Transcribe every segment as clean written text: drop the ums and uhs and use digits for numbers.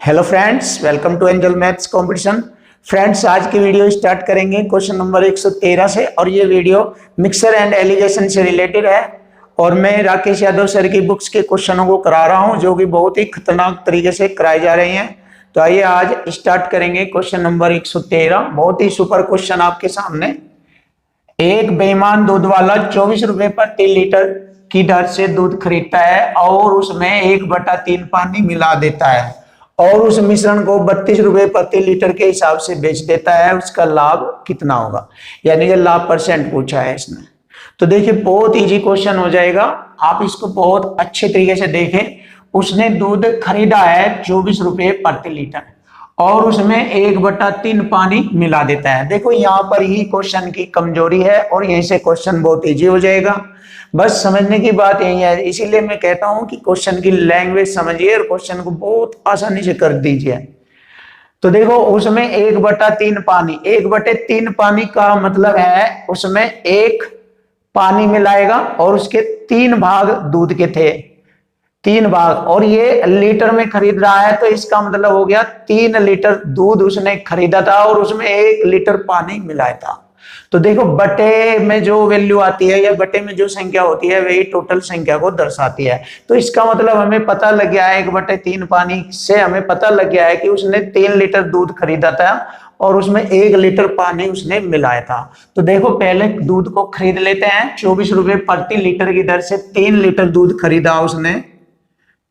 Hello friends, welcome to Angel maths competition. Friends, आज की video start करेंगे question number 113 से और ये वीडियो मिक्सर एंड एलिगेशन से रिलेटेड है और मैं राकेश यादव सर की बुक्स के क्वेश्चनों को करा रहा हूं जो कि बहुत ही खतरनाक तरीके से कराए जा रहे हैं। तो आइए आज स्टार्ट करेंगे क्वेश्चन नंबर 113। बहुत ही सुपर क्वेश्चन आपके सामने। एक बेईमान दूध वाला 24 रुपए प्रति लीटर की दर से दूध खरीदता है और उसमें 1/3 पानी मिला देता है और उस मिश्रण को 32 रुपए प्रति लीटर के हिसाब से बेच देता है। उसका लाभ कितना होगा, यानी कि लाभ परसेंट पूछा है इसने। तो देखिए, बहुत इजी क्वेश्चन हो जाएगा, आप इसको बहुत अच्छे तरीके से देखें। उसने दूध खरीदा है 24 रुपए प्रति लीटर और उसमें 1/3 पानी मिला देता है। देखो, यहाँ पर ही क्वेश्चन की कमजोरी है और यहीं से क्वेश्चन बहुत इजी हो जाएगा। बस समझने की बात यही है, इसीलिए मैं कहता हूं कि क्वेश्चन की लैंग्वेज समझिए और क्वेश्चन को बहुत आसानी से कर दीजिए। तो देखो, उसमें 1/3 पानी, 1/3 पानी का मतलब है उसमें 1 पानी मिलाएगा और उसके 3 भाग दूध के थे, 3 भाग, और ये लीटर में खरीद रहा है तो इसका मतलब हो गया 3 लीटर दूध उसने खरीदा था और उसमें 1 लीटर पानी मिलाया था। तो देखो, बटे में जो वैल्यू आती है या बटे में जो संख्या होती है वही टोटल संख्या को दर्शाती है। तो इसका मतलब हमें पता लग गया है 1/3 पानी से हमें पता लग गया है कि उसने 3 लीटर दूध खरीदा था और उसमें 1 लीटर पानी उसने मिलाया था। तो देखो, पहले दूध को खरीद लेते हैं। 24 रुपए प्रति लीटर की दर से 3 लीटर दूध खरीदा उसने,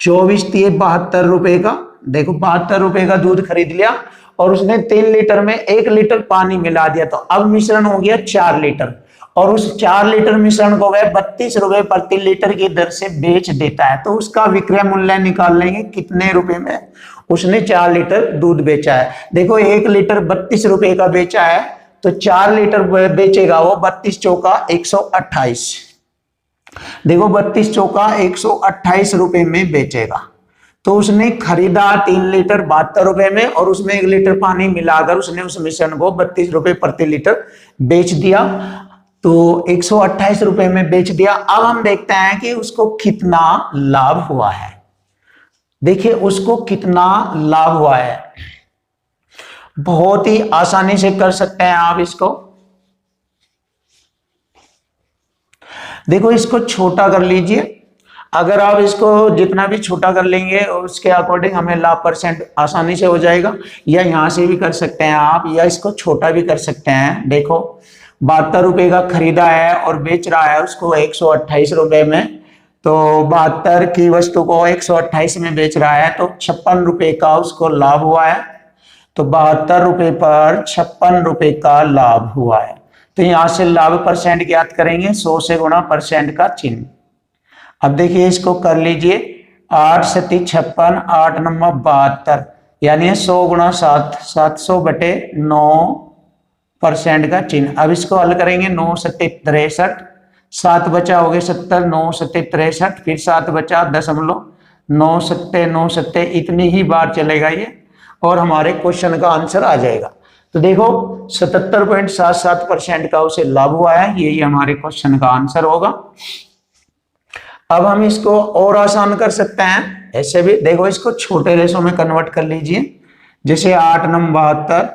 24 × 72 रुपए का। देखो, 72 रुपए का दूध खरीद लिया और उसने 3 लीटर में 1 लीटर पानी मिला दिया। तो अब मिश्रण हो गया 4 लीटर और उस 4 लीटर मिश्रण को वह 32 रुपए प्रति लीटर की दर से बेच देता है। तो उसका विक्रय मूल्य निकाल लेंगे, कितने रुपए में उसने 4 लीटर दूध बेचा है। देखो, 1 लीटर 32 रुपए का बेचा है तो 4 लीटर बेचेगा वो 32 चौका 128। देखो, 32 चौका 128 रुपए में बेचेगा। तो उसने खरीदा 3 लीटर 72 रुपए में और उसमें 1 लीटर पानी मिलाकर उसने उस मिश्रण को 32 रुपए प्रति लीटर बेच दिया। तो 128 रुपए में बेच दिया। अब हम देखते हैं कि उसको कितना लाभ हुआ है। देखिए, उसको कितना लाभ हुआ है, बहुत ही आसानी से कर सकते हैं आप इसको। देखो, इसको छोटा कर लीजिए। अगर आप इसको जितना भी छोटा कर लेंगे उसके अकॉर्डिंग हमें लाभ परसेंट आसानी से हो जाएगा। या यहां से भी कर सकते हैं आप, या इसको छोटा भी कर सकते हैं। देखो, 72 रुपए का खरीदा है और बेच रहा है उसको 128 रुपए में। तो 72 की वस्तु को 128 में बेच रहा है तो 56 रुपए का उसको लाभ हुआ है। तो 72 रुपए पर 56 रुपए का लाभ हुआ है। तो यहां से लाभ परसेंट ज्ञात करेंगे, 100 से गुणा परसेंट का चिन्ह। अब देखिए, इसको कर लीजिए, 8 × 7 = 56, 8 × 9 = 72, यानी 100 × 7, 700/9% का चिन्ह। अब इसको हल करेंगे, 9 × 7 = 63, 7 बचा हो गए 70, 9 × 7 = 63, फिर 7 बचा 0.9, 9 × 7 = 9 × 7, इतनी ही बार चलेगा ये और हमारे क्वेश्चन का आंसर आ जाएगा। तो देखो, 77.77% का उसे लाभ हुआ है, यही हमारे क्वेश्चन का आंसर होगा। अब हम इसको और आसान कर सकते हैं ऐसे भी। देखो, इसको छोटे रेशो में कन्वर्ट कर लीजिए, जैसे 8 × 9 = 72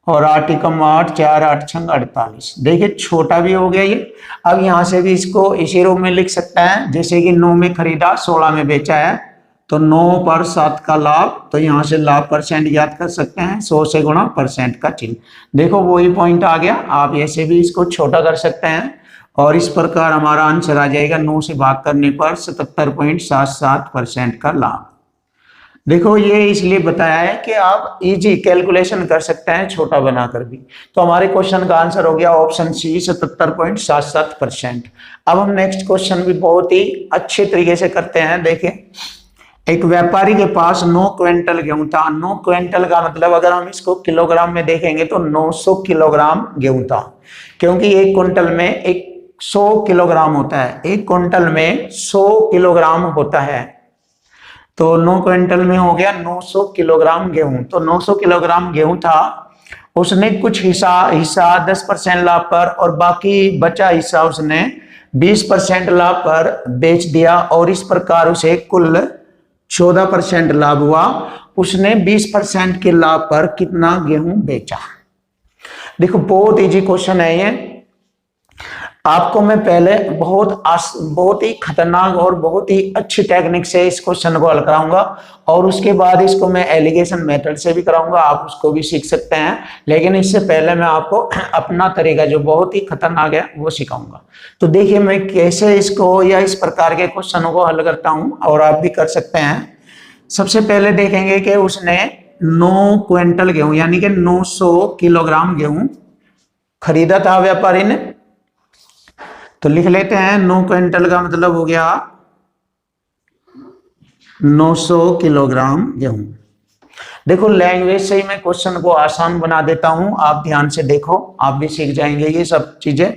और 8 × 8 = 4, 8 × 6 = 48। देखिए, छोटा भी हो गया ये। अब यहां से भी इसको इसी रूप में लिख सकते हैं, जैसे कि 9 में खरीदा 16 में बेचा है तो 9 पर 7 का लाभ। तो यहां से लाभ परसेंट याद कर सकते हैं, 100 से गुणा परसेंट का चिन्ह। देखो, वही पॉइंट आ गया। आप ऐसे भी इसको छोटा कर सकते हैं और इस प्रकार हमारा आंसर आ जाएगा 9 से भाग करने पर 77.77% का लाभ। देखो, ये इसलिए बताया है कि आप इजी कैलकुलेशन कर सकते हैं छोटा बनाकर भी। तो हमारे क्वेश्चन का आंसर हो गया ऑप्शन सी, 77.77%। अब हम नेक्स्ट क्वेश्चन भी बहुत ही अच्छे तरीके से करते हैं। देखिए, एक व्यापारी के पास 9 क्विंटल गेहूं था। 9 क्विंटल का मतलब अगर हम इसको किलोग्राम में देखेंगे तो 900 किलोग्राम गेहूं था, क्योंकि एक क्विंटल में 100 किलोग्राम होता है। एक क्विंटल में 100 किलोग्राम होता है। तो 9 क्विंटल में हो गया 900 किलोग्राम गेहूं। तो 900 किलोग्राम गेहूं था, उसने कुछ हिस्सा 10% लाभ पर और बाकी बचा हिस्सा उसने 20% लाभ पर बेच दिया और इस प्रकार उसे कुल 14% लाभ हुआ, उसने 20% के लाभ पर कितना गेहूं बेचा। देखो बहुत इजी क्वेश्चन है ये। आपको मैं पहले बहुत ही खतरनाक और बहुत ही अच्छी टेक्निक से इस क्वेश्चन को हल कराऊंगा और उसके बाद इसको मैं एलिगेशन मेथड से भी कराऊंगा, आप उसको भी सीख सकते हैं। लेकिन इससे पहले मैं आपको अपना तरीका जो बहुत ही खतरनाक है वो सिखाऊंगा। तो देखिए मैं कैसे इसको या इस प्रकार के क्वेश्चनों को हल करता हूं और आप भी कर सकते हैं। सबसे पहले देखेंगे कि उसने 9 क्विंटल गेहूं यानी कि 900 किलोग्राम गेहूं खरीदा था व्यापारी ने। तो लिख लेते हैं 9 क्विंटल का मतलब हो गया 900 किलोग्राम गेहूं। देखो लैंग्वेज से ही मैं क्वेश्चन को आसान बना देता हूं, आप ध्यान से देखो, आप भी सीख जाएंगे ये सब चीजें।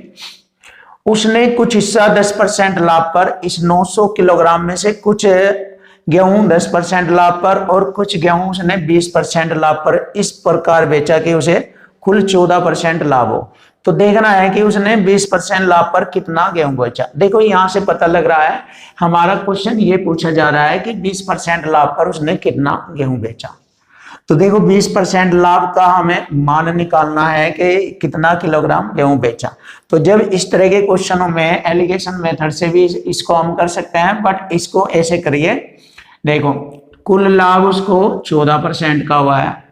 उसने कुछ हिस्सा 10% लाभ पर, इस 900 किलोग्राम में से कुछ गेहूं 10% लाभ पर और कुछ गेहूं उसने 20% लाभ पर इस प्रकार बेचा कि उसे कुल 14% लाभ हो। तो देखना है कि उसने 20% लाभ पर कितना गेहूं बेचा। देखो यहां से पता लग रहा है हमारा क्वेश्चन ये पूछा जा रहा है कि 20% लाभ पर उसने कितना गेहूं बेचा। तो देखो 20% लाभ का हमें मान निकालना है कि कितना किलोग्राम गेहूं बेचा। तो जब इस तरह के क्वेश्चनों में एलिगेशन मेथड से भी इसको हम कर सकते हैं, बट इसको ऐसे करिए। देखो कुल लाभ उसको 14% का हुआ है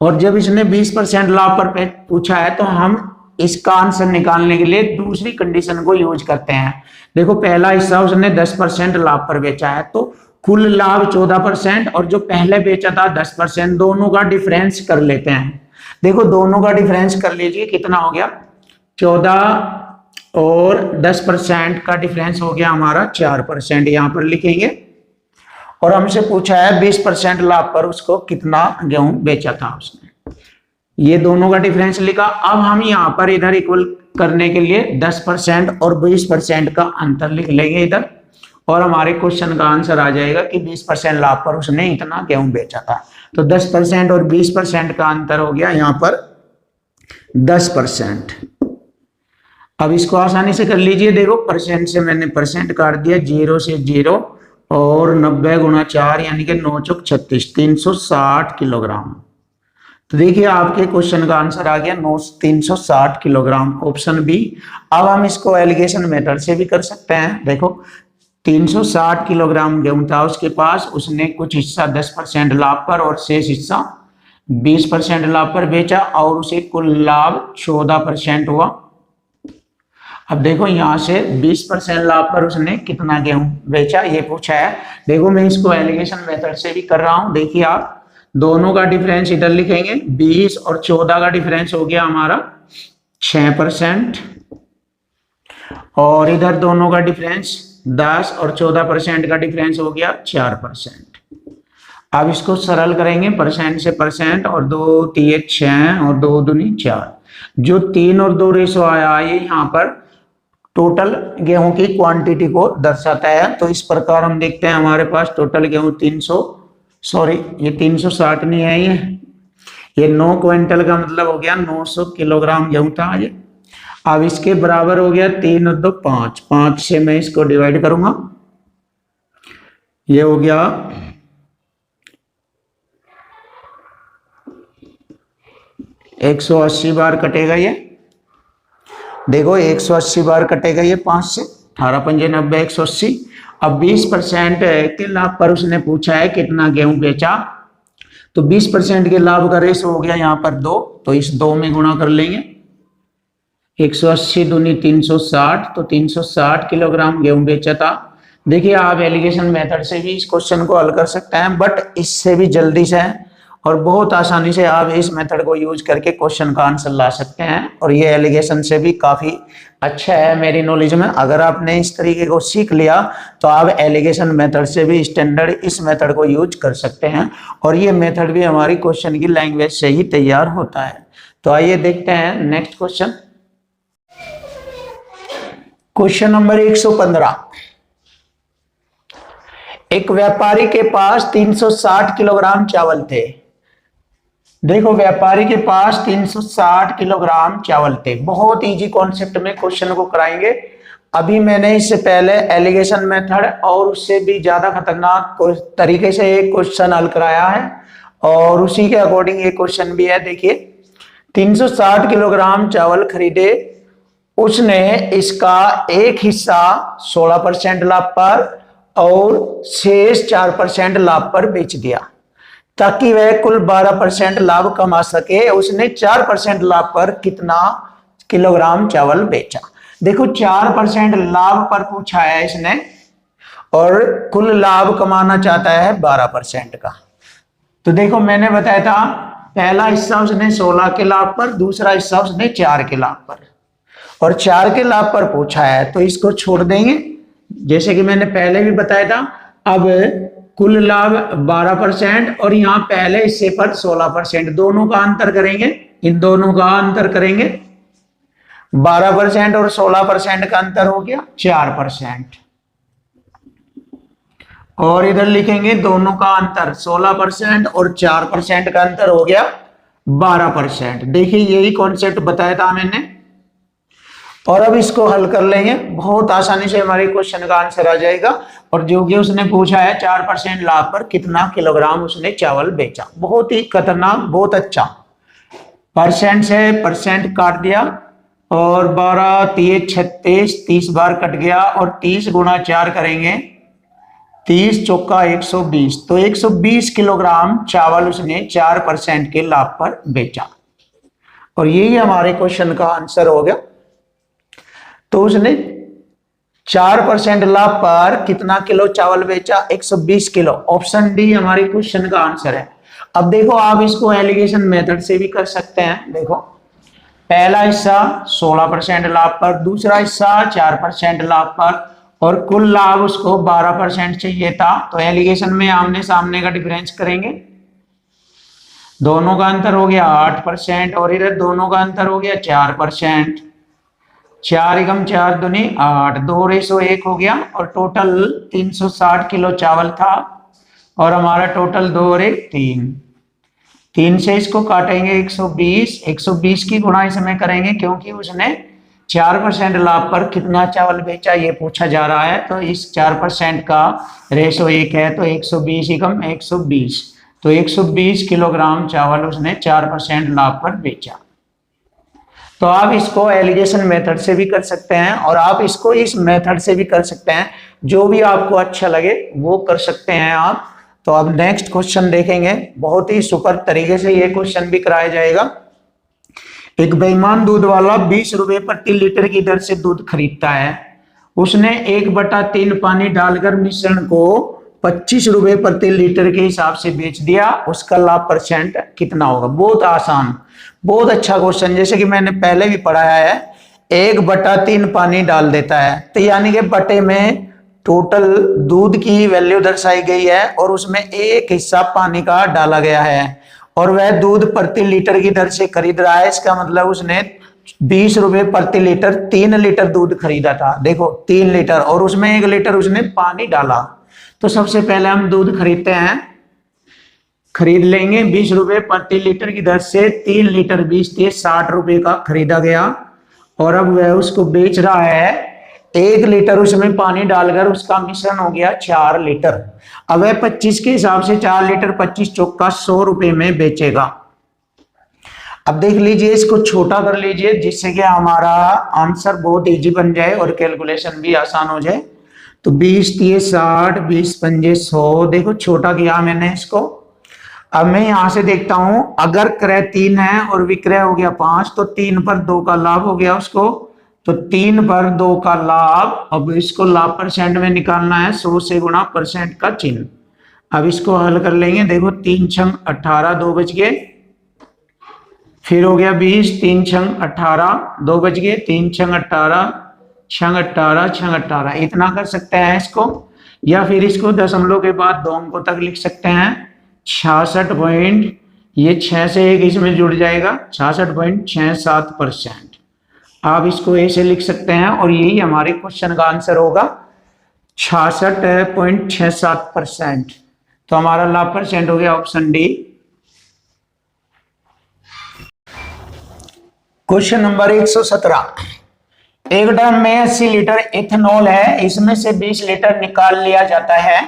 और जब इसने 20% लाभ पर पूछा है तो हम इसका आंसर निकालने के लिए दूसरी कंडीशन को यूज करते हैं। देखो पहला हिस्सा उसने 10% लाभ पर बेचा है, तो कुल लाभ 14% और जो पहले बेचा था 10%, दोनों का डिफरेंस कर लेते हैं। देखो दोनों का डिफरेंस कर लीजिए, कितना हो गया 14 और 10% का डिफरेंस हो गया हमारा 4%, यहां पर लिखेंगे। और हमसे पूछा है 20% लाभ पर उसको कितना गेहूं बेचा था उसने, ये दोनों का डिफरेंस लिखा। अब हम यहां पर इधर इक्वल करने के लिए 10% और 20% का अंतर लिख लेंगे इधर, और हमारे क्वेश्चन का आंसर आ जाएगा कि 20% लाभ पर उसने इतना गेहूं बेचा था। तो 10% और 20% का अंतर हो गया यहां पर 10%। अब इसको आसानी से कर लीजिए। देखो परसेंट से मैंने परसेंट काट दिया, 0 से 0 और 90 गुणा 4 यानी कि 9 चौक 36, 360 किलोग्राम। तो देखिए आपके क्वेश्चन का आंसर आ गया 360 किलोग्राम, ऑप्शन बी। अब हम इसको एलिगेशन मेथड से भी कर सकते हैं। देखो 360 किलोग्राम गेहूं था उसके पास, उसने कुछ हिस्सा 10% लाभ पर और शेष हिस्सा 20% लाभ पर बेचा और उसे कुल लाभ 14% हुआ। अब देखो यहां से 20% लाभ पर उसने कितना गेहूं बेचा ये पूछा है। देखो मैं इसको एलिगेशन मेथड से भी कर रहा हूं। देखिए आप दोनों का डिफरेंस इधर लिखेंगे, 20 और 14 का डिफरेंस हो गया हमारा 6%, और इधर दोनों का डिफरेंस 10 और 14% का डिफरेंस हो गया 4%। अब इसको सरल करेंगे, परसेंट से परसेंट, और 2 3 6 और 2 दूनी 4। जो 3 और 2 रेशो आया ये यहाँ पर टोटल गेहूं की क्वांटिटी को दर्शाता है। तो इस प्रकार हम देखते हैं हमारे पास टोटल गेहूं 360 नहीं है, ये 9 क्विंटल का मतलब हो गया 900 किलोग्राम गेहूं था ये। अब इसके बराबर हो गया 3 और 2 5, 5 से मैं इसको डिवाइड करूंगा, ये हो गया 180 बार कटेगा ये। देखो 180 बार कटेगा ये 5 से, 18 पंजे 90, 180। अब 20% के लाभ पर उसने पूछा है कितना गेहूं बेचा, तो 20% के लाभ का रेशो हो गया यहाँ पर 2, तो इस 2 में गुणा कर लेंगे। 180 दूनी 360, तो 360 किलोग्राम गेहूं बेचा था। देखिए आप एलिगेशन मेथड से भी इस क्वेश्चन को हल कर सकते हैं, बट इससे भी जल्दी से और बहुत आसानी से आप इस मेथड को यूज करके क्वेश्चन का आंसर ला सकते हैं। और ये एलिगेशन से भी काफी अच्छा है मेरी नॉलेज में। अगर आपने इस तरीके को सीख लिया तो आप एलिगेशन मेथड से भी स्टैंडर्ड इस मेथड को यूज कर सकते हैं, और ये मेथड भी हमारी क्वेश्चन की लैंग्वेज से ही तैयार होता है। तो आइए देखते हैं नेक्स्ट क्वेश्चन। Question number 115। एक व्यापारी के पास 360 किलोग्राम चावल थे। देखो व्यापारी के पास 360 किलोग्राम चावल थे। बहुत इजी कॉन्सेप्ट में क्वेश्चन को कराएंगे अभी मैंने इससे पहले एलिगेशन मेथड और उससे भी ज्यादा खतरनाक तरीके से एक क्वेश्चन हल कराया है, और उसी के अकॉर्डिंग ये क्वेश्चन भी है। देखिए, 360 किलोग्राम चावल खरीदे, उसने इसका एक हिस्सा 16% लाभ पर और शेष 4% लाभ पर बेच दिया, ताकि वह कुल 12% लाभ कमा सके। उसने 4% लाभ पर कितना किलोग्राम चावल बेचा? देखो, 4% लाभ पर पूछा है इसने, और कुल लाभ कमाना चाहता है 12% का। तो देखो, मैंने बताया था पहला हिस्सा उसने 16 के लाभ पर, दूसरा हिस्सा उसने 4 के लाभ पर, और 4 के लाभ पर पूछा है, तो इसको छोड़ देंगे। जैसे कि मैंने पहले भी बताया था, अब कुल लाभ 12% और यहाँ पहले हिस्से पर 16%, दोनों का अंतर करेंगे, इन दोनों का अंतर करेंगे। 12% और 16% का अंतर हो गया 4%, और इधर लिखेंगे दोनों का अंतर 16% और 4% का अंतर हो गया 12%। देखिए, यही कॉन्सेप्ट बताया था मैंने, और अब इसको हल कर लेंगे। बहुत आसानी से हमारे क्वेश्चन का आंसर आ जाएगा। और जो कि उसने पूछा है 4% लाभ पर कितना किलोग्राम उसने चावल बेचा। बहुत ही खतरनाक, बहुत अच्छा। परसेंट से परसेंट काट दिया, और 12 3 36, 30 बार कट गया, और 30 गुणा 4 करेंगे, 30 चौका 120, तो 120 किलोग्राम चावल उसने 4% के लाभ पर बेचा, और यही हमारे क्वेश्चन का आंसर हो गया। तो उसने 4% लाभ पर कितना किलो चावल बेचा? 120 किलो। ऑप्शन डी हमारे क्वेश्चन का आंसर है। अब देखो, आप इसको एलिगेशन मेथड से भी कर सकते हैं। देखो, पहला हिस्सा 16% लाभ पर, दूसरा हिस्सा 4% लाभ पर, और कुल लाभ उसको 12% चाहिए था। तो एलिगेशन में आमने सामने का डिफरेंस करेंगे, दोनों का अंतर हो गया 8%, और इधर दोनों का अंतर हो गया 4%। 4 एकम 4 दूनी 8, 2:1 हो गया, और टोटल 360 किलो चावल था, और हमारा टोटल 2 और 1 3। 3 से इसको काटेंगे 120, 120 की गुणा इसमें करेंगे, क्योंकि उसने 4% लाभ पर कितना चावल बेचा ये पूछा जा रहा है। तो इस 4% का रेशो 1 है, तो 120 एकम 120, तो 120 किलोग्राम चावल उसने 4% लाभ पर बेचा। तो आप इसको एलिगेशन मेथड से भी कर सकते हैं, और आप इसको इस मेथड से भी कर सकते हैं, जो भी आपको अच्छा लगे वो कर सकते हैं आप। तो अब नेक्स्ट क्वेश्चन देखेंगे। बहुत ही सुपर तरीके से ये क्वेश्चन भी कराया जाएगा। एक बेईमान दूध वाला 20 रुपए प्रति लीटर की दर से दूध खरीदता है। उसने 1/3 पानी डालकर मिश्रण को 25 रुपए प्रति लीटर के हिसाब से बेच दिया। उसका लाभ परसेंट कितना होगा? बहुत आसान, बहुत अच्छा क्वेश्चन। जैसे कि मैंने पहले भी पढ़ाया है, 1/3 पानी डाल देता है, तो यानी कि बटे में टोटल दूध की वैल्यू दर्शाई गई है, और उसमें एक हिस्सा पानी का डाला गया है, और वह दूध प्रति लीटर की दर से खरीद रहा है। इसका मतलब उसने 20 रुपए प्रति लीटर 3 लीटर दूध खरीदा था। देखो, 3 लीटर, और उसमें 1 लीटर उसने पानी डाला। तो सबसे पहले हम दूध खरीदते हैं, खरीद लेंगे 20 रुपए प्रति लीटर की दर से। 3 लीटर 20 थे, 60 रुपए का खरीदा गया, और अब वह उसको बेच रहा है 1 लीटर उसमें पानी डालकर। उसका मिश्रण हो गया 4 लीटर। अब वह 25 के हिसाब से 4 लीटर 25 चौका 100 रुपए में बेचेगा। अब देख लीजिए, इसको छोटा कर लीजिए, जिससे कि हमारा आंसर बहुत इजी बन जाए और कैलकुलेशन भी आसान हो जाए। तो 20 3 60, 20 5 100। देखो, छोटा किया मैंने इसको। अब मैं यहां से देखता हूं, अगर क्रय 3 है और विक्रय हो गया 5, तो 3 पर 2 का लाभ हो गया उसको। तो 3 पर 2 का लाभ। अब इसको लाभ परसेंट में निकालना है, 100 से गुणा परसेंट का चिन्ह। अब इसको हल कर लेंगे। देखो, 3 छंग 18, 2 बच गए, फिर हो गया 20, 3 छंग 18, 2 बच गए, 3 छंग 18, छंग 18, छंग 18। इतना कर सकते हैं इसको, या फिर इसको दशमलव के बाद 2 अंकों तक लिख सकते हैं। 66 पॉइंट, ये 6 से 1 इसमें जुड़ जाएगा, 66.67%। आप इसको ऐसे लिख सकते हैं, और यही हमारे क्वेश्चन का आंसर होगा, 66.67%। तो हमारा लाभ परसेंट हो गया ऑप्शन डी। Question number 117। एक ड्रम में 80 लीटर इथेनॉल है, इसमें से 20 लीटर निकाल लिया जाता है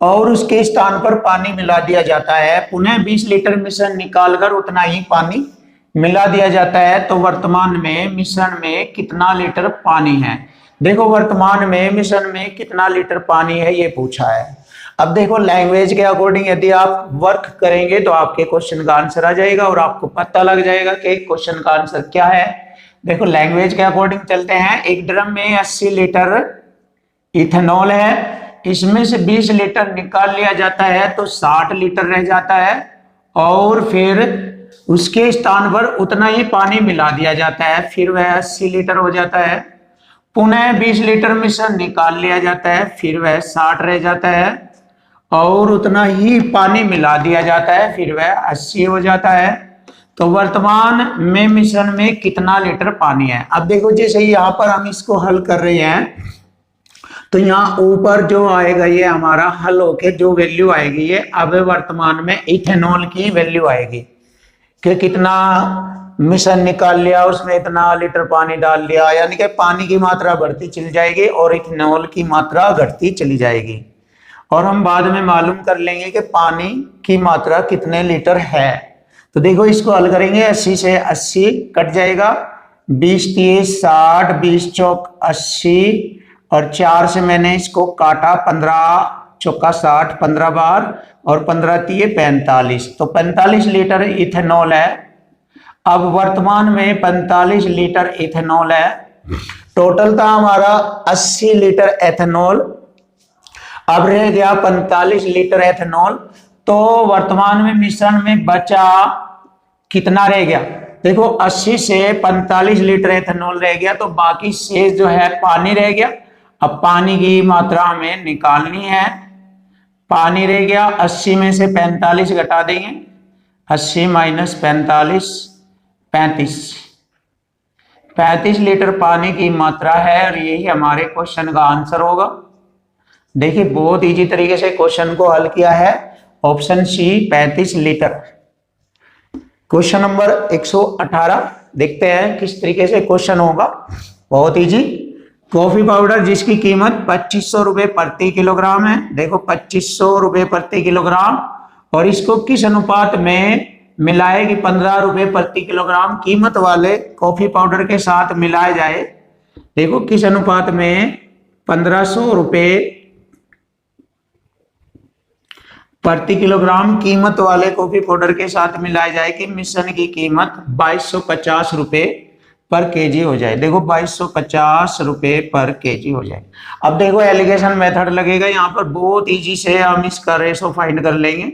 और उसके स्थान पर पानी मिला दिया जाता है। पुनः 20 लीटर मिश्रण निकालकर उतना ही पानी मिला दिया जाता है, तो वर्तमान में मिश्रण में कितना लीटर पानी है। देखो वर्तमान में मिश्रण में कितना लीटर पानी है ये पूछा है। अब देखो लैंग्वेज के अकॉर्डिंग यदि आप वर्क करेंगे तो आपके क्वेश्चन का आंसर आ जाएगा और आपको पता लग जाएगा कि क्वेश्चन का आंसर क्या है। देखो लैंग्वेज के अकॉर्डिंग चलते हैं। एक ड्रम में 80 लीटर इथेनॉल है, इसमें से 20 लीटर निकाल लिया जाता है तो 60 लीटर रह जाता है और फिर उसके स्थान पर उतना ही पानी मिला दिया जाता है, फिर वह 80 लीटर हो जाता है। पुनः 20 लीटर मिश्रण निकाल लिया जाता है, फिर वह 60 रह जाता है और उतना ही पानी मिला दिया जाता है, फिर वह 80 हो जाता है। तो वर्तमान में मिश्रण में कितना लीटर पानी है। अब देखो जैसे यहाँ पर हम इसको हल कर रहे हैं तो यहाँ ऊपर जो आएगा ये हमारा हल होके जो वैल्यू आएगी ये अब वर्तमान में इथेनॉल की वैल्यू आएगी कि कितना मिश्रण निकाल लिया, उसमें इतना लीटर पानी डाल दिया, यानी कि पानी की मात्रा बढ़ती चली जाएगी और इथेनॉल की मात्रा घटती चली जाएगी। और हम बाद में मालूम कर लेंगे कि पानी की मात्रा कितने लीटर है। तो देखो इसको हल करेंगे, 80 से 80 कट जाएगा, 20 30 60, 20 चौक 80 और 4 से मैंने इसको काटा, 15 चौका 60, 15 बार और 15 तिये 45, तो 45 लीटर इथेनॉल है। अब वर्तमान में 45 लीटर इथेनॉल है, टोटल था हमारा 80 लीटर एथेनॉल, अब रह गया 45 लीटर एथेनॉल। तो वर्तमान में मिश्रण में बचा कितना रह गया। देखो 80 से 45 लीटर एथेनॉल रह गया तो बाकी शेष जो है पानी रह गया। अब पानी की मात्रा हमें निकालनी है। पानी रह गया, 80 में से 45 घटा देंगे, 80 माइनस 45 35 लीटर पानी की मात्रा है और यही हमारे क्वेश्चन का आंसर होगा। देखिए बहुत इजी तरीके से क्वेश्चन को हल किया है, option C 35 litre. Question number 118 देखते हैं किस तरीके से क्वेश्चन होगा, बहुत इजी। कॉफी पाउडर जिसकी कीमत 2500 रुपए प्रति किलोग्राम है, देखो 2500 रुपए प्रति किलोग्राम, और इसको किस अनुपात में मिलाए कि 15 रुपए प्रति किलोग्राम कीमत वाले कॉफी पाउडर के साथ मिलाया जाए। देखो किस अनुपात में 1500 रुपए प्रति किलोग्राम कीमत वाले कॉफी पाउडर के साथ मिलाया जाए कि मिश्रण की कीमत 2250 रुपए पर केजी हो जाए। देखो 2250 रुपए पर केजी हो जाए। अब देखो एलिगेशन मेथड लगेगा यहाँ पर, बहुत इजी से हम इसका रेशो फाइंड कर लेंगे।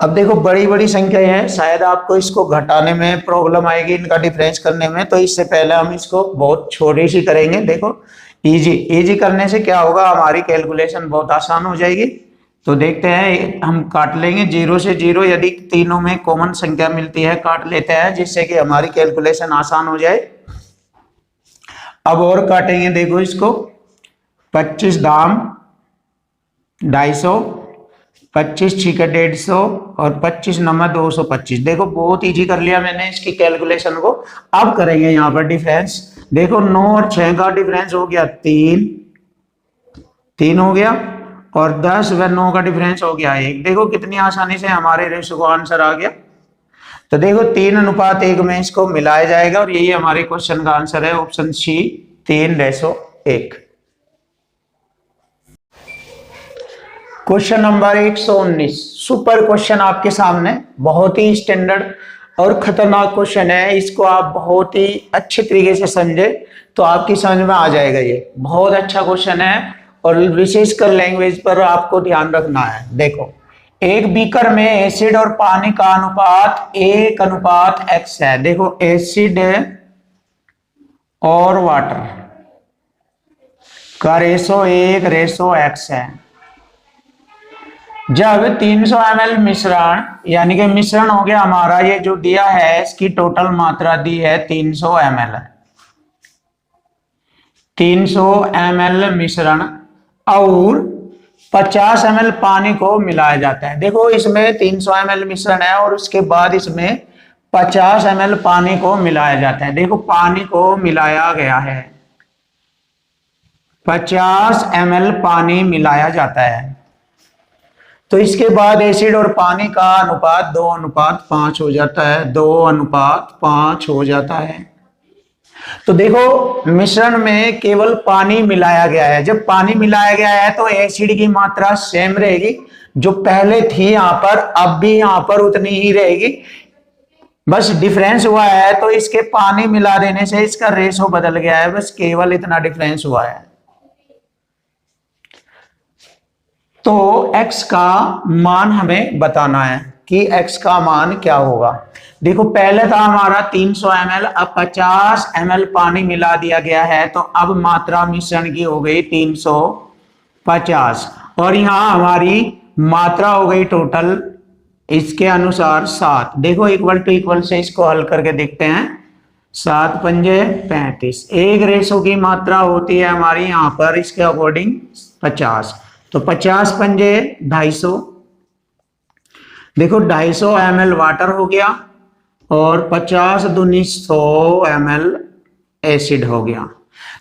अब देखो बड़ी बड़ी संख्या है, शायद आपको इसको घटाने में प्रॉब्लम आएगी, इनका डिफरेंस करने में, तो इससे पहले हम इसको बहुत छोटी सी करेंगे। देखो इजी करने से क्या होगा, हमारी कैलकुलेशन बहुत आसान हो जाएगी। तो देखते हैं, हम काट लेंगे 0 से 0, यदि तीनों में कॉमन संख्या मिलती है काट लेते हैं जिससे कि हमारी कैलकुलेशन आसान हो जाए। अब और काटेंगे, देखो इसको 25 दाम 250, 25 छीके 150 और 25 नमा 225। देखो बहुत इजी कर लिया मैंने इसकी कैलकुलेशन को। अब करेंगे यहाँ पर डिफरेंस, देखो 9 और 6 का डिफरेंस हो गया 3 हो गया, और 10 व 9 का डिफरेंस हो गया 1। देखो कितनी आसानी से हमारे रेशो को आंसर आ गया। तो देखो 3:1 में इसको मिलाया जाएगा और यही हमारे क्वेश्चन का आंसर है, option C 3:1। Question number 119 super question आपके सामने, बहुत ही स्टैंडर्ड और खतरनाक क्वेश्चन है। इसको आप बहुत ही अच्छे तरीके से समझे तो आपकी समझ में आ जाएगा। ये बहुत अच्छा क्वेश्चन है और विशेषकर लैंग्वेज पर आपको ध्यान रखना है। देखो एक बीकर में एसिड और पानी का अनुपात 1:x है। देखो एसिड और वाटर का रेशो 1:x है। जब 300 ml मिश्रण, यानी कि मिश्रण हो गया हमारा, ये जो दिया है इसकी टोटल मात्रा दी है 300 ml, 300 ml मिश्रण और 50 ml पानी को मिलाया जाता है। देखो इसमें 300 ml मिश्रण है और उसके बाद इसमें 50 ml पानी को मिलाया जाता है। देखो पानी को मिलाया गया है, 50 ml पानी मिलाया जाता है। तो इसके बाद एसिड और पानी का अनुपात 2:5 हो जाता है, 2:5 हो जाता है। तो देखो मिश्रण में केवल पानी मिलाया गया है। जब पानी मिलाया गया है तो एसिड की मात्रा सेम रहेगी, जो पहले थी यहां पर अब भी यहां पर उतनी ही रहेगी, बस डिफरेंस हुआ है। तो इसके पानी मिला देने से इसका रेशो बदल गया है, बस केवल इतना डिफरेंस हुआ है। तो x का मान हमें बताना है कि x का मान क्या होगा। देखो पहले था हमारा 300 ml, अब 50 ml पानी मिला दिया गया है, तो अब मात्रा मिश्रण की हो गई 350 और यहां हमारी मात्रा हो गई टोटल इसके अनुसार 7। देखो इक्वल टू इक्वल से इसको हल करके देखते हैं। 7 पंजे 35, 1 की मात्रा होती है हमारी यहां पर इसके अकॉर्डिंग 50, तो 50 पंजे 250। देखो 250 ml वाटर हो गया और 50 दूनी 100 ml एसिड हो गया।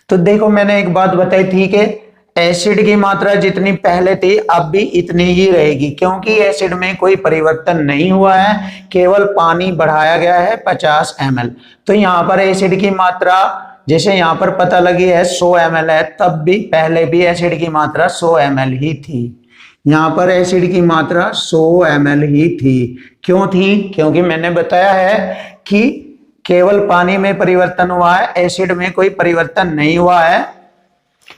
तो देखो मैंने एक बात बताई थी कि एसिड की मात्रा जितनी पहले थी अब भी इतनी ही रहेगी, क्योंकि एसिड में कोई परिवर्तन नहीं हुआ है, केवल पानी बढ़ाया गया है 50 ml। तो यहाँ पर एसिड की मात्रा जैसे यहाँ पर पता लगी है 100 ml है, तब भी पहले भी एसिड की मात्रा 100 ml ही थी। यहाँ पर एसिड की मात्रा 100 ml ही थी। क्यों थी? क्योंकि मैंने बताया है कि केवल पानी में परिवर्तन हुआ है, एसिड में कोई परिवर्तन नहीं हुआ है,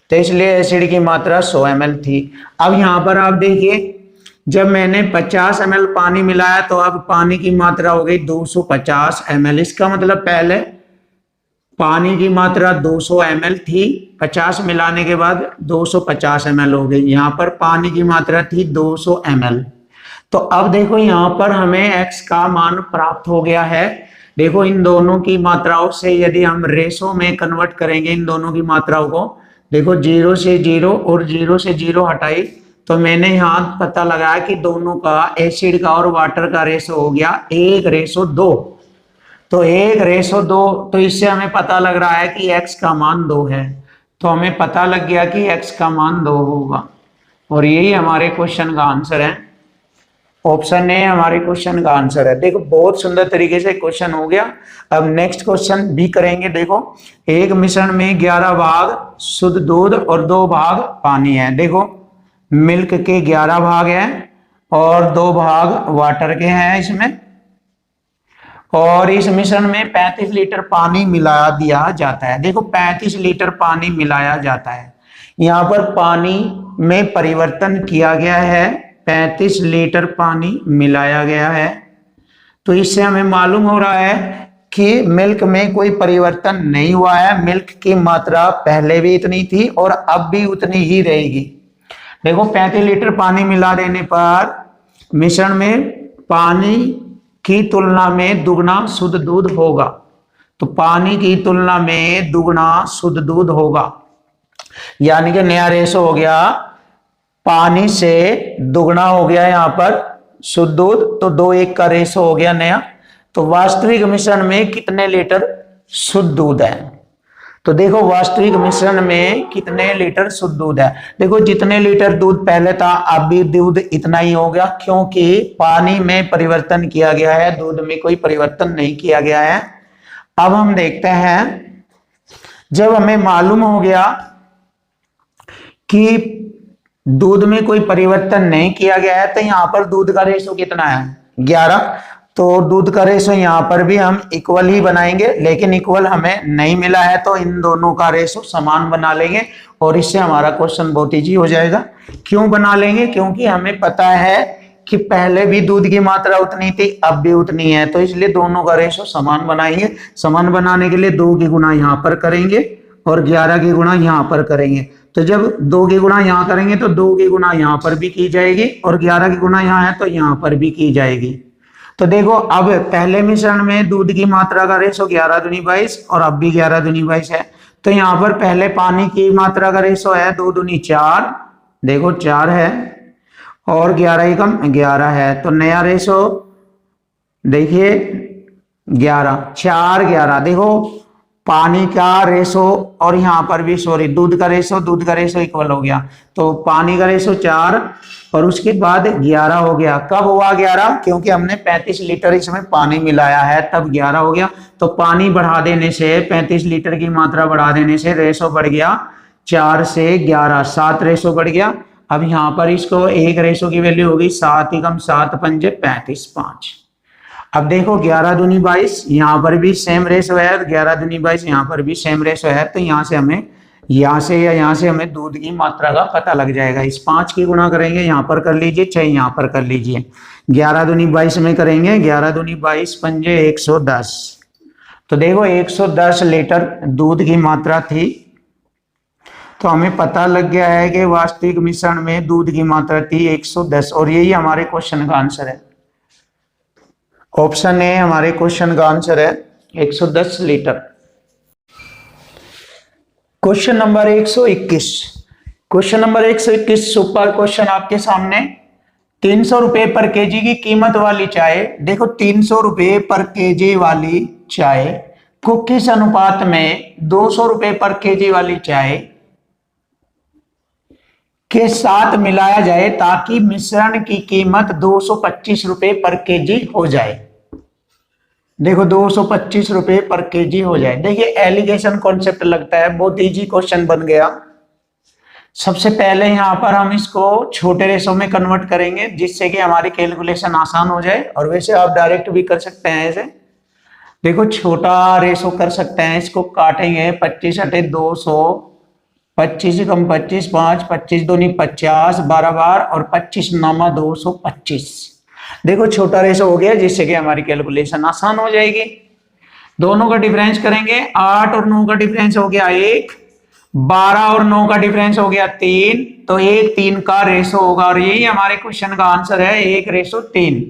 तो इसलिए एसिड की मात्रा 100 ml थी। अब यहाँ पर आप देखिए, जब मैंने 50 ml पानी मिलाया तो अब पानी की मात्रा हो गई 250 ml। इसका मतलब पहले पानी की मात्रा 200 ml थी, 50 मिलाने के बाद 250 ml हो गई। यहाँ पर पानी की मात्रा थी 200 ml। तो अब देखो यहाँ पर हमें x का मान प्राप्त हो गया है। देखो इन दोनों की मात्राओं से यदि हम रेशो में कन्वर्ट करेंगे इन दोनों की मात्राओं को, देखो 0 से 0 और 0 से 0 हटाई, तो मैंने यहाँ पता लगाया कि दोनों का एसिड का और वाटर का रेशो हो गया 1:2। तो 1:2, तो इससे हमें पता लग रहा है कि x का मान 2 है। तो हमें पता लग गया कि x का मान 2 होगा और यही हमारे क्वेश्चन का आंसर है। ऑप्शन ए हमारे क्वेश्चन का आंसर है। देखो बहुत सुंदर तरीके से क्वेश्चन हो गया। अब नेक्स्ट क्वेश्चन भी करेंगे। देखो एक मिश्रण में 11 भाग शुद्ध दूध और 2 भाग पानी है। देखो मिल्क के 11 भाग हैं और 2 भाग वाटर के हैं इसमें, और इस मिश्रण में 35 लीटर पानी मिला दिया जाता है। देखो 35 लीटर पानी मिलाया जाता है, यहाँ पर पानी में परिवर्तन किया गया है, 35 लीटर पानी मिलाया गया है। तो इससे हमें मालूम हो रहा है कि मिल्क में कोई परिवर्तन नहीं हुआ है, मिल्क की मात्रा पहले भी इतनी थी और अब भी उतनी ही रहेगी। देखो 35 लीटर पानी मिला देने पर मिश्रण में पानी की तुलना में दुगना शुद्ध दूध होगा। तो पानी की तुलना में दुगना शुद्ध दूध होगा, यानी कि नया रेशो हो गया, पानी से दुगना हो गया यहाँ पर शुद्ध दूध, तो 2:1 का रेशो हो गया नया। तो वास्तविक मिश्रण में कितने लीटर शुद्ध दूध है? तो देखो वास्तविक मिश्रण में कितने लीटर शुद्ध दूध है। देखो जितने लीटर दूध पहले था अब भी दूध इतना ही हो गया, क्योंकि पानी में परिवर्तन किया गया है, दूध में कोई परिवर्तन नहीं किया गया है। अब हम देखते हैं, जब हमें मालूम हो गया कि दूध में कोई परिवर्तन नहीं किया गया है, तो यहाँ पर दूध का रेशो कितना है? 11। तो दूध का रेशो यहाँ पर भी हम इक्वल ही बनाएंगे, लेकिन इक्वल हमें नहीं मिला है, तो इन दोनों का रेशो समान बना लेंगे और इससे हमारा क्वेश्चन बहुत इजी हो जाएगा। क्यों बना लेंगे? क्योंकि हमें पता है कि पहले भी दूध की मात्रा उतनी थी अब भी उतनी है, तो इसलिए दोनों का रेशो समान बनाएंगे। समान बनाने के लिए 2 की गुणा यहाँ पर करेंगे और 11 की गुणा यहाँ पर करेंगे। तो जब 2 की गुणा यहाँ करेंगे तो 2 की गुणा यहाँ पर भी की जाएगी और 11 की गुणा यहाँ है तो यहाँ पर भी की जाएगी। तो देखो अब पहले मिश्रण में दूध की मात्रा का रेशो 11 दूनी 22 और अब भी 11 दूनी 22 है। तो यहाँ पर पहले पानी की मात्रा का रेशो है 2 दूनी 4, देखो 4 है और 11 ही कम 11 है। तो नया रेशो देखिए 11, 4 11। देखो पानी का रेशो और यहाँ पर भी सॉरी दूध का रेशो इक्वल हो गया। तो पानी का रेशो 4 और उसके बाद 11 हो गया। कब हुआ 11? क्योंकि हमने 35 लीटर इसमें पानी मिलाया है, तब 11 हो गया। तो पानी बढ़ा देने से 35 लीटर की मात्रा बढ़ा देने से रेशो बढ़ गया 4 से 11, 7 रेशो बढ़ गया। अब यहाँ पर इसको एक रेशो की वैल्यू होगी 7 एकम 7 पंजे 35, 5। अब देखो 11 दूनी 22, यहाँ पर भी सेम रेशो है, 11 दूनी 22 यहाँ पर भी सेम रेशो है। तो यहाँ से हमें दूध की मात्रा का पता लग जाएगा। इस 5 की गुणा करेंगे, यहाँ पर कर लीजिए, 6 यहाँ पर कर लीजिए। 11 दूनी 22 में करेंगे, 11 दूनी 22 पंजे 110। तो देखो 110 लीटर दूध की मात्रा थी। तो हमें पता लग गया है कि वास्तविक मिश्रण में दूध की मात्रा थी 110 और यही हमारे क्वेश्चन का आंसर है। ऑप्शन ए हमारे क्वेश्चन का आंसर है 110 litre. Question number 121। Question number 121 super question आपके सामने। 300 रुपए पर केजी की कीमत वाली चाय, देखो 300 रुपए पर केजी वाली चाय को किस अनुपात में 200 रुपए पर केजी वाली चाय के साथ मिलाया जाए ताकि मिश्रण की कीमत 225 रुपए पर केजी हो जाए। देखो 225 रुपए पर केजी हो जाए। देखिए एलिगेशन कॉन्सेप्ट लगता है, बहुत इजी क्वेश्चन बन गया। सबसे पहले यहां पर हम इसको छोटे रेशो में कन्वर्ट करेंगे जिससे कि हमारी कैलकुलेशन आसान हो जाए। और वैसे आप डायरेक्ट भी कर सकते हैं ऐसे। देखो छोटा रेशो कर सकते हैं, इसको काटेंगे 25 अटे 200, 25 कम 25 5, 25 दूनी 50, 12 बार और 25 नामा 225। देखो छोटा रेशो हो गया जिससे कि हमारी कैलकुलेशन आसान हो जाएगी। दोनों का डिफरेंस करेंगे, 8 और 9 का डिफरेंस हो गया 1, 12 और 9 का डिफरेंस हो गया 3, तो 1 3 का रेशो होगा और यही हमारे क्वेश्चन का आंसर है 1:3।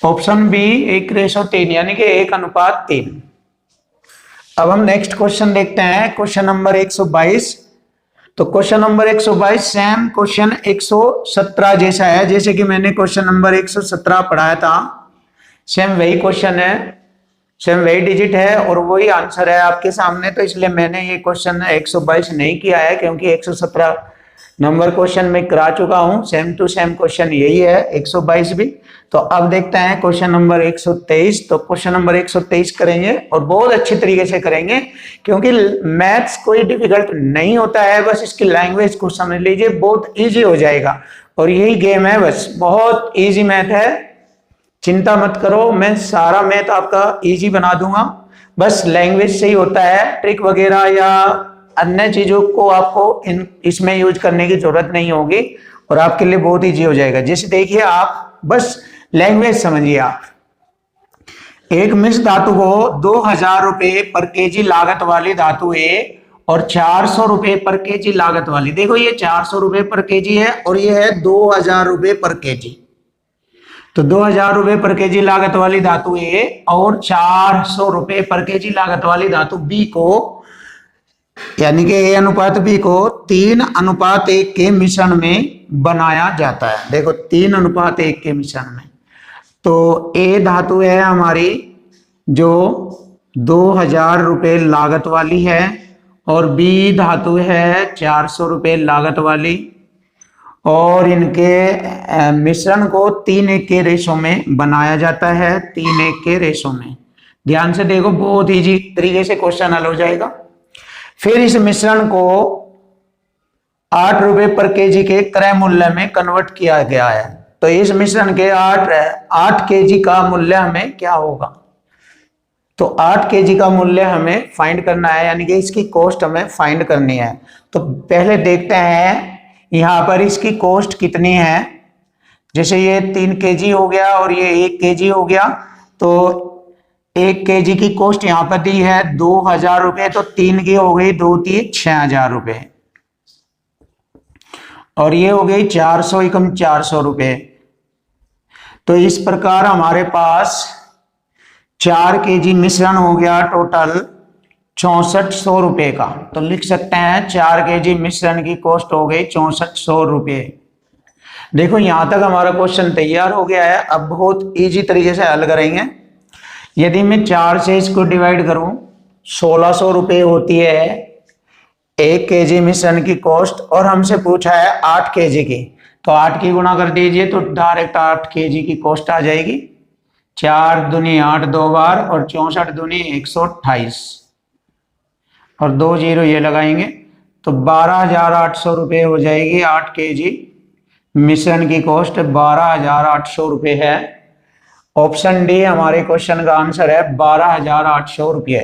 ऑप्शन बी 1:3 यानी कि 1:3। अब हम नेक्स्ट क्वेश्चन देखते हैं, क्वेश्चन नंबर 122। तो क्वेश्चन नंबर 122 सेम क्वेश्चन 117 जैसा है, जैसे कि मैंने क्वेश्चन नंबर 117 पढ़ाया था। सेम वही क्वेश्चन है, सेम वही डिजिट है और वही आंसर है आपके सामने। तो इसलिए मैंने ये क्वेश्चन 122 नहीं किया है क्योंकि 117 नंबर क्वेश्चन में करा चुका हूं। सेम टू सेम क्वेश्चन यही है 122 भी। तो अब देखते हैं क्वेश्चन नंबर 123। तो क्वेश्चन नंबर 123 करेंगे और बहुत अच्छी तरीके से करेंगे क्योंकि मैथ्स कोई डिफिकल्ट नहीं होता है, बस इसकी लैंग्वेज को समझ लीजिए, बहुत इजी हो जाएगा। और यही गेम है, बस बहुत इजी मैथ है, चिंता मत करो, मैं सारा मैथ आपका इजी बना दूंगा। बस लैंग्वेज से ही होता है, ट्रिक वगैरह या अन्य चीजों को आपको इसमें यूज करने की जरूरत नहीं होगी और आपके लिए बहुत इजी हो जाएगा। जैसे देखिए आप बस लैंग्वेज समझिए। आप एक मिश्र धातु को 2000 रुपए पर केजी लागत वाली धातु ए और 400 रुपए पर केजी लागत वाली, देखो ये 400 रुपए पर केजी है और ये है 2000 रुपए पर केजी। तो 2000 रुपए पर केजी लागत वाली धातु ए और 400 रुपए पर केजी लागत वाली धातु बी को, यानी कि ए अनुपात बी को 3:1 के मिश्रण में बनाया जाता है। देखो 3:1 के मिश्रण में। तो ए धातु है हमारी जो 2000 रुपए लागत वाली है और बी धातु है 400 रुपए लागत वाली और इनके मिश्रण को 3:1 के रेशो में बनाया जाता है, 3:1 के रेशो में। ध्यान से देखो, बहुत इजी तरीके से क्वेश्चन हल हो जाएगा। फिर इस मिश्रण को 8 रुपए पर केजी के क्रय मूल्य में कन्वर्ट किया गया है। तो इस मिश्रण के 8 केजी का मूल्य हमें क्या होगा? तो 8 केजी का मूल्य हमें फाइंड करना है, यानी कि इसकी कॉस्ट हमें फाइंड करनी है। तो पहले देखते हैं यहां पर इसकी कॉस्ट कितनी है। जैसे ये 3 केजी हो गया और ये 1 केजी हो गया, तो 1 केजी की कॉस्ट यहां पर दी है 2000 रुपए, तो 3 की हो गई 2 3 6000 रुपए और ये हो गई 400 एकम 400 रुपए। तो इस प्रकार हमारे पास 4 केजी मिश्रण हो गया टोटल 6400 रुपए का। तो लिख सकते हैं 4 केजी मिश्रण की कॉस्ट हो गई 6400 रुपए। देखो यहां तक हमारा क्वेश्चन तैयार हो गया है। अब बहुत इजी तरीके से हल करेंगे। यदि मैं 4 से इसको डिवाइड करूं, 1600 रुपये होती है 1 केजी मिश्रण की कॉस्ट, और हमसे पूछा है 8 केजी की, तो 8 की गुणा कर दीजिए तो डायरेक्ट 8 केजी की कॉस्ट आ जाएगी। 4 दूनी 8 दो बार, और 64 दूनी 128, और 2 जीरो ये लगाएंगे तो 12,800 रुपये हो जाएगी 8 केजी मिश्रण की कॉस्ट 12,800 रुपये है। ऑप्शन डी हमारे क्वेश्चन का आंसर है 12,800 रुपये।